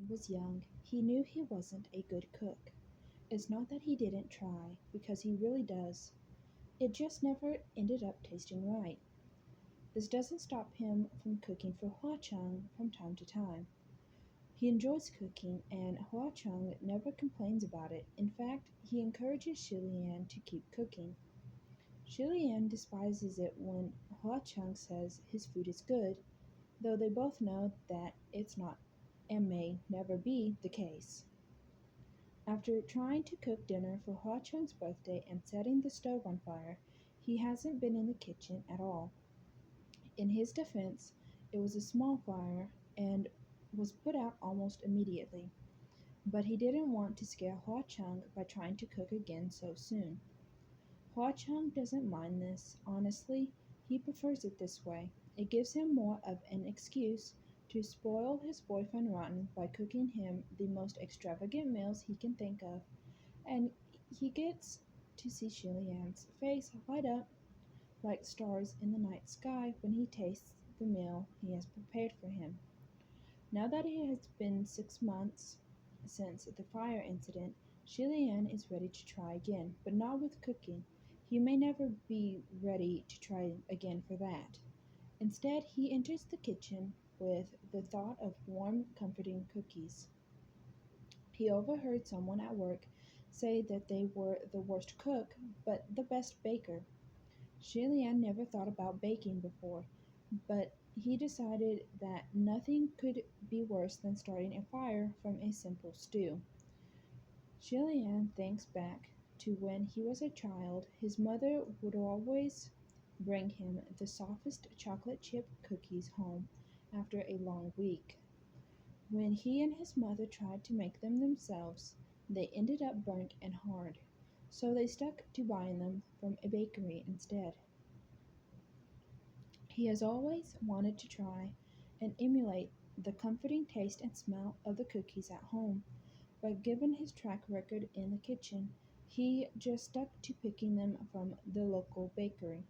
was young, he knew he wasn't a good cook. It's not that he didn't try, because he really does. It just never ended up tasting right. This doesn't stop him from cooking for Hua Chang from time to time. He enjoys cooking, and Hua Chang never complains about it. In fact, he encourages Shilian to keep cooking. Shilian despises it when Hua Chang says his food is good, though they both know that it's not and may never be the case. After trying to cook dinner for Hua Chang's birthday and setting the stove on fire, he hasn't been in the kitchen at all. In his defense, it was a small fire and was put out almost immediately, but he didn't want to scare Hua Chang by trying to cook again so soon. Hua Chang doesn't mind this. Honestly, he prefers it this way. It gives him more of an excuse to spoil his boyfriend rotten by cooking him the most extravagant meals he can think of, and he gets to see Shilian's face light up like stars in the night sky when he tastes the meal he has prepared for him. Now that it has been 6 months since the fire incident, Shilian is ready to try again, but not with cooking. He may never be ready to try again for that. Instead, he enters the kitchen with the thought of warm, comforting cookies. He overheard someone at work say that they were the worst cook, but the best baker. Shilian never thought about baking before, but he decided that nothing could be worse than starting a fire from a simple stew. Shilian thinks back to when he was a child. His mother would always bring him the softest chocolate chip cookies home after a long week. When he and his mother tried to make them themselves, they ended up burnt and hard, so they stuck to buying them from a bakery instead. He has always wanted to try and emulate the comforting taste and smell of the cookies at home, but given his track record in the kitchen, he just stuck to picking them from the local bakery.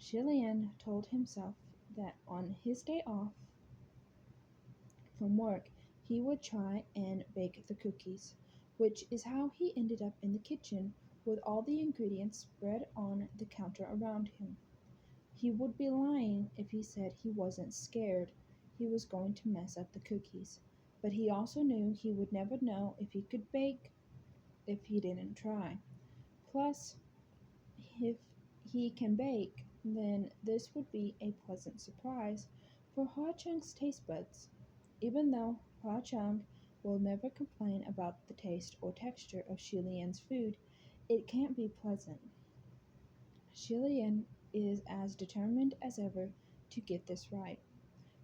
Shilian told himself that on his day off from work, he would try and bake the cookies, which is how he ended up in the kitchen with all the ingredients spread on the counter around him. He would be lying if he said he wasn't scared he was going to mess up the cookies, but he also knew he would never know if he could bake if he didn't try. Plus, if he can bake, then this would be a pleasant surprise for Hua Chang's taste buds. Even though Hua Chang will never complain about the taste or texture of Shilian's food, it can't be pleasant. Shilian is as determined as ever to get this right.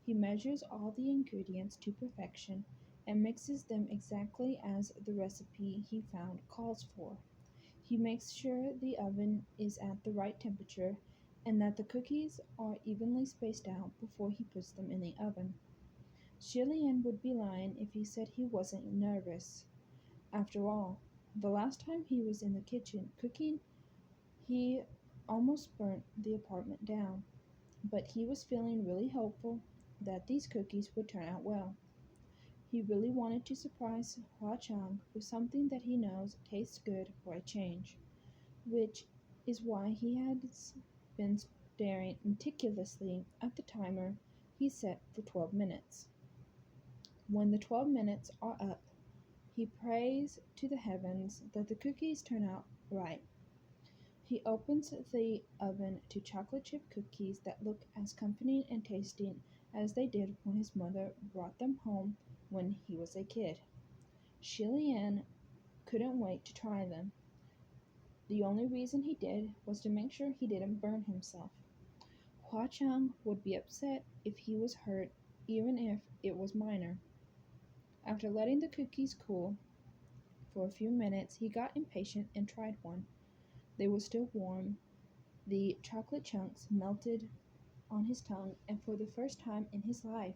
He measures all the ingredients to perfection and mixes them exactly as the recipe he found calls for. He makes sure the oven is at the right temperature and that the cookies are evenly spaced out before he puts them in the oven. Shilian would be lying if he said he wasn't nervous. After all, the last time he was in the kitchen cooking, he almost burnt the apartment down. But he was feeling really hopeful that these cookies would turn out well. He really wanted to surprise Hua Chang with something that he knows tastes good for a change, which is why he has been staring meticulously at the timer he set for 12 minutes. When the 12 minutes are up, he prays to the heavens that the cookies turn out right. He opens the oven to chocolate chip cookies that look as comforting and tasty as they did when his mother brought them home when he was a kid. Shilian couldn't wait to try them. The only reason he did was to make sure he didn't burn himself. Hua Chang would be upset if he was hurt, even if it was minor. After letting the cookies cool for a few minutes, he got impatient and tried one. They were still warm. The chocolate chunks melted on his tongue, and for the first time in his life,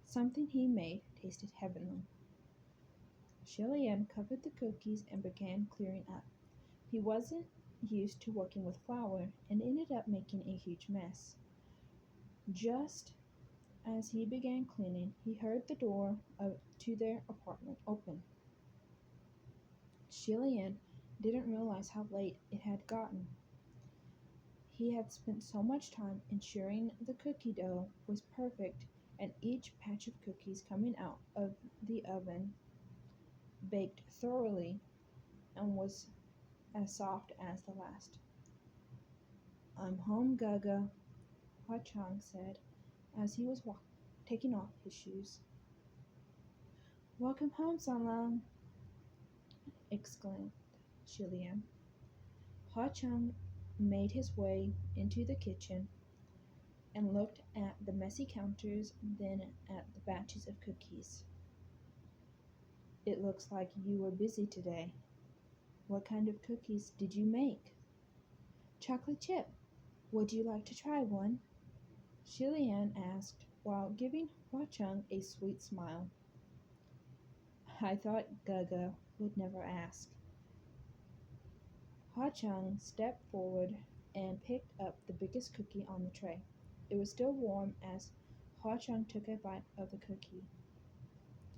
something he made tasted heavenly. Shilian covered the cookies and began clearing up. He wasn't used to working with flour and ended up making a huge mess. Just As he began cleaning, he heard the door to their apartment open. Shilian didn't realize how late it had gotten. He had spent so much time ensuring the cookie dough was perfect and each patch of cookies coming out of the oven baked thoroughly and was as soft as the last. "I'm home, Gaga," Hua Chang said as he was taking off his shoes. "Welcome home, Sanlang," exclaimed Shilian. Hua Chang made his way into the kitchen and looked at the messy counters, then at the batches of cookies. "It looks like you were busy today. What kind of cookies did you make?" "Chocolate chip. Would you like to try one?" Shilian asked while giving Hua Chang a sweet smile. I thought Gaga would never ask. Hua Chang stepped forward and picked up the biggest cookie on the tray. It was still warm as Hua Chang took a bite of the cookie.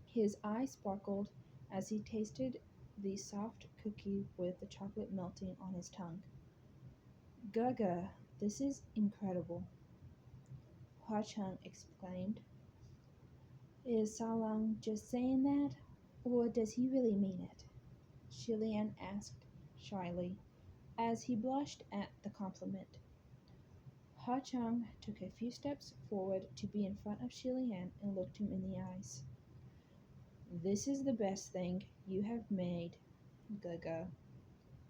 His eyes sparkled as he tasted the soft cookie with the chocolate melting on his tongue. "Gaga, this is incredible," Hua Chang exclaimed. "Is Salang just saying that, or does he really mean it?" Shilian asked shyly, as he blushed at the compliment. Hua Chang took a few steps forward to be in front of Shilian and looked him in the eyes. "This is the best thing you have made, Gaga.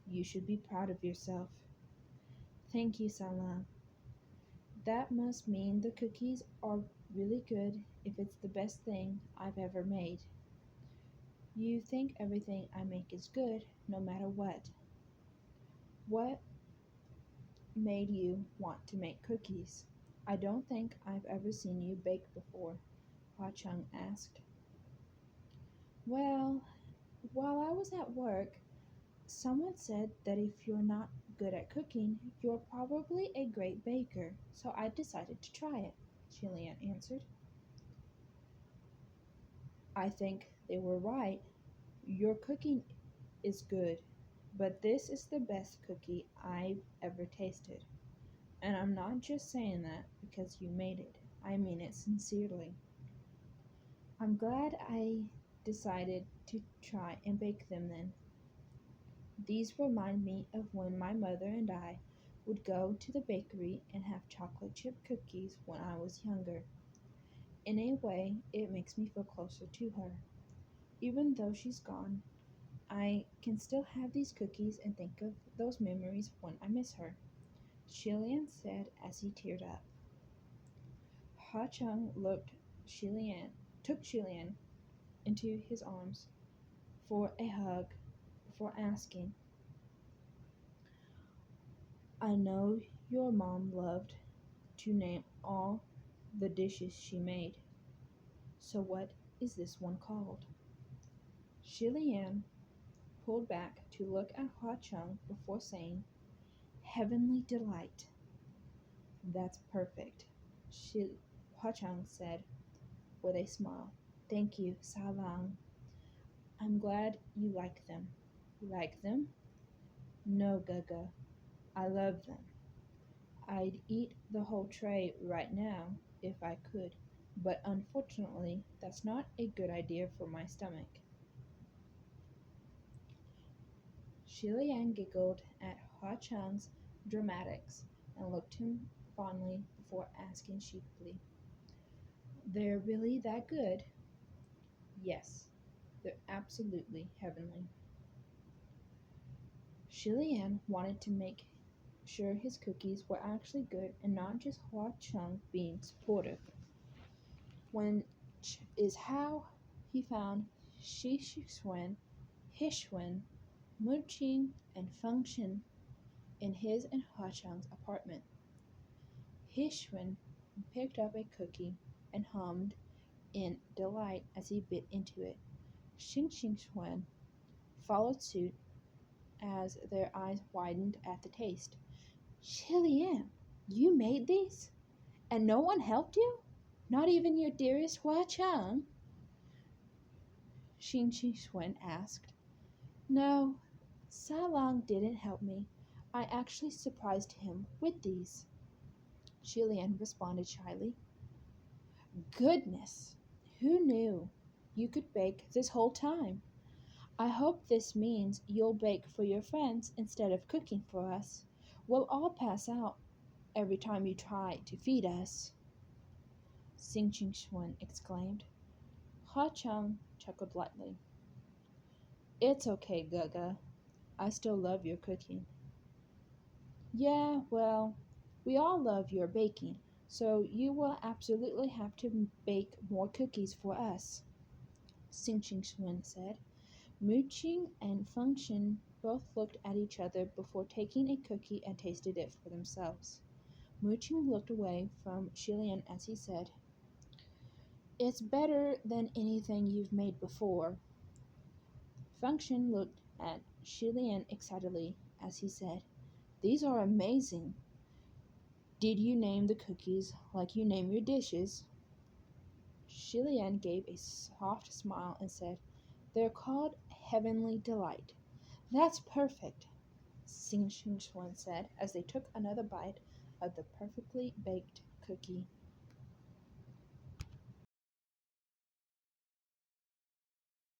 You should be proud of yourself." "Thank you, Salang. That must mean the cookies are really good if it's the best thing I've ever made. You think everything I make is good, no matter what. What made you want to make cookies? I don't think I've ever seen you bake before," Hua Chang asked. "Well, while I was at work, someone said that if you're not good at cooking, you're probably a great baker, so I decided to try it," Shilian answered. "I think they were right. Your cooking is good, but this is the best cookie I've ever tasted. And I'm not just saying that because you made it. I mean it sincerely. I'm glad I decided to try and bake them then. These remind me of when my mother and I would go to the bakery and have chocolate chip cookies when I was younger. In a way, it makes me feel closer to her. Even though she's gone, I can still have these cookies and think of those memories when I miss her," Shilian said as he teared up. Ha Chung took Shilian into his arms for a hug before asking, "I know your mom loved to name all the dishes she made. So what is this one called?" Shilian pulled back to look at Hua Chung before saying, "Heavenly Delight." "That's perfect," Hua Chung said with a smile. "Thank you, Salang. I'm glad you like them." "Like them? No, Gaga. I love them. I'd eat the whole tray right now if I could, but unfortunately, that's not a good idea for my stomach." Shilian giggled at Hua Chang's dramatics and looked him fondly before asking sheepishly, "They're really that good?" "Yes, they're absolutely heavenly." Shilian wanted to make sure his cookies were actually good and not just Hua Chung being supportive, which is how he found Shishuen, Hishuen, Muqing, and Fengxian in his and Hua Chang's apartment. Hishuen picked up a cookie and hummed in delight as he bit into it. Xingxingxuan followed suit as their eyes widened at the taste. "Shilian, you made these? And no one helped you?" Not even your dearest Hua Chang? Xing Qixuan asked. No, Salong didn't help me. I actually surprised him with these, Shilian responded shyly. Goodness, who knew you could bake this whole time? I hope this means you'll bake for your friends instead of cooking for us. We'll all pass out every time you try to feed us, Xing Qixuan exclaimed. Ha Cheng chuckled lightly. It's okay, Gaga. I still love your cooking. Yeah, well, we all love your baking, so you will absolutely have to bake more cookies for us, Xing Qixuan said. Mooching and Function both looked at each other before taking a cookie and tasted it for themselves. Mooching looked away from Shilian as he said, It's better than anything you've made before. Function looked at Shilian excitedly as he said, These are amazing. Did you name the cookies like you name your dishes? Shilian gave a soft smile and said, They're called Heavenly Delight. That's perfect, Xing Xingxuan said as they took another bite of the perfectly baked cookie.